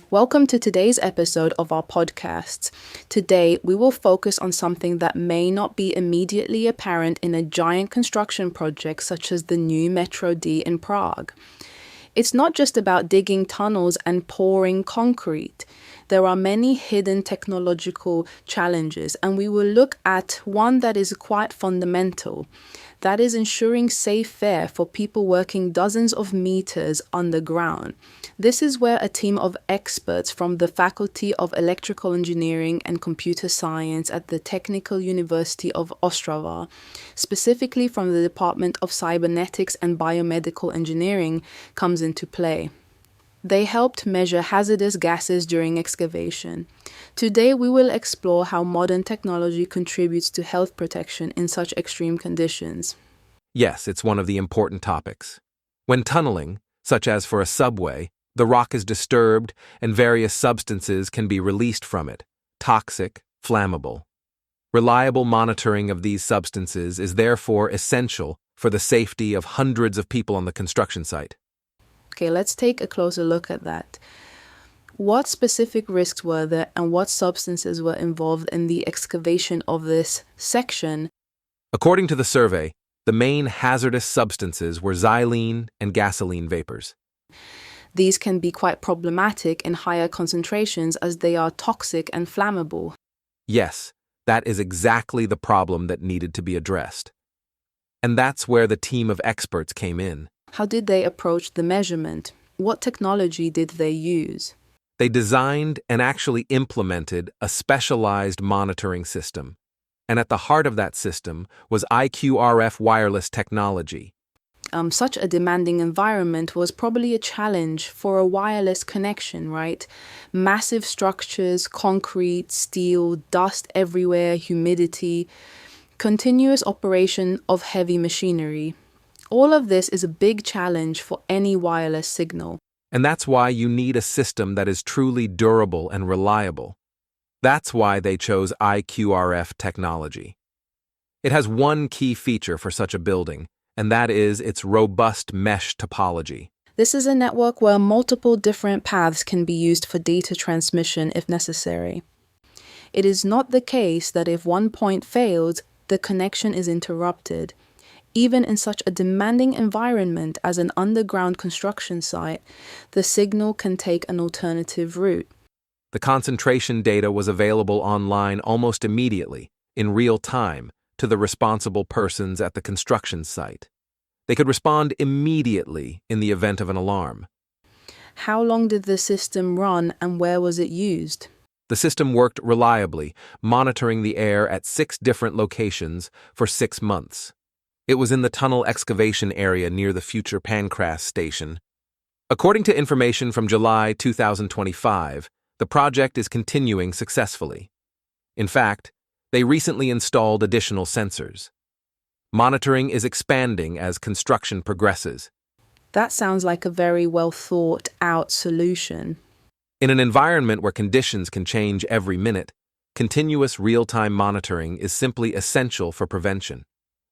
Welcome to today's episode of our podcast. Today, we will focus on something that may not be immediately apparent in a giant construction project such as the new Metro D in Prague. It's not just about digging tunnels and pouring concrete. There are many hidden technological challenges, and we will look at one that is quite fundamental. That is ensuring safe fare for people working dozens of meters underground. This is where a team of experts from the Faculty of Electrical Engineering and Computer Science at the Technical University of Ostrava, specifically from the Department of Cybernetics and Biomedical Engineering, comes into play. They helped measure hazardous gases during excavation. Today, we will explore how modern technology contributes to health protection in such extreme conditions. Yes, it's one of the important topics. When tunneling, such as for a subway, the rock is disturbed and various substances can be released from it, toxic, flammable. Reliable monitoring of these substances is therefore essential for the safety of hundreds of people on the construction site. Okay, let's take a closer look at that. What specific risks were there and what substances were involved in the excavation of this section? According to the survey, the main hazardous substances were xylene and gasoline vapors. These can be quite problematic in higher concentrations as they are toxic and flammable. Yes, that is exactly the problem that needed to be addressed. And that's where the team of experts came in. How did they approach the measurement? What technology did they use? They designed and actually implemented a specialized monitoring system. And at the heart of that system was IQRF wireless technology. Such a demanding environment was probably a challenge for a wireless connection, right? Massive structures, concrete, steel, dust everywhere, humidity, continuous operation of heavy machinery. All of this is a big challenge for any wireless signal. And that's why you need a system that is truly durable and reliable. That's why they chose IQRF technology. It has one key feature for such a building, and that is its robust mesh topology. This is a network where multiple different paths can be used for data transmission if necessary. It is not the case that if one point fails, the connection is interrupted. Even in such a demanding environment as an underground construction site, the signal can take an alternative route. The concentration data was available online almost immediately, in real time, to the responsible persons at the construction site. They could respond immediately in the event of an alarm. How long did the system run and where was it used? The system worked reliably, monitoring the air at 6 different locations for 6 months. It was in the tunnel excavation area near the future Pancras station. According to information from July 2025, the project is continuing successfully. In fact, they recently installed additional sensors. Monitoring is expanding as construction progresses. That sounds like a very well thought out solution. In an environment where conditions can change every minute, continuous real-time monitoring is simply essential for prevention.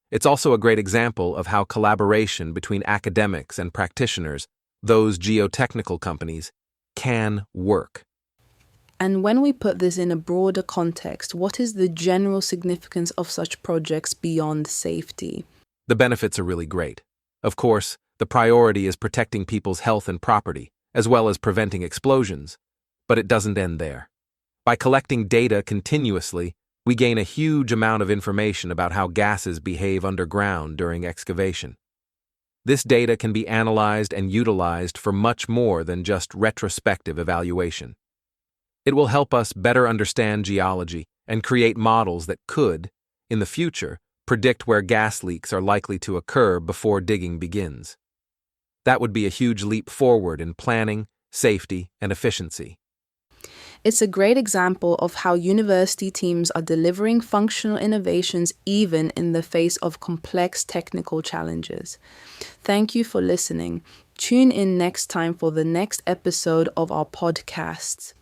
It's also a great example of how collaboration between academics and practitioners, those geotechnical companies, can work. And when we put this in a broader context, what is the general significance of such projects beyond safety? The benefits are really great. Of course, the priority is protecting people's health and property, as well as preventing explosions. But it doesn't end there. By collecting data continuously, we gain a huge amount of information about how gases behave underground during excavation. This data can be analyzed and utilized for much more than just retrospective evaluation. It will help us better understand geology and create models that could, in the future, predict where gas leaks are likely to occur before digging begins. That would be a huge leap forward in planning, safety, and efficiency. It's a great example of how university teams are delivering functional innovations even in the face of complex technical challenges. Thank you for listening. Tune in next time for the next episode of our podcasts.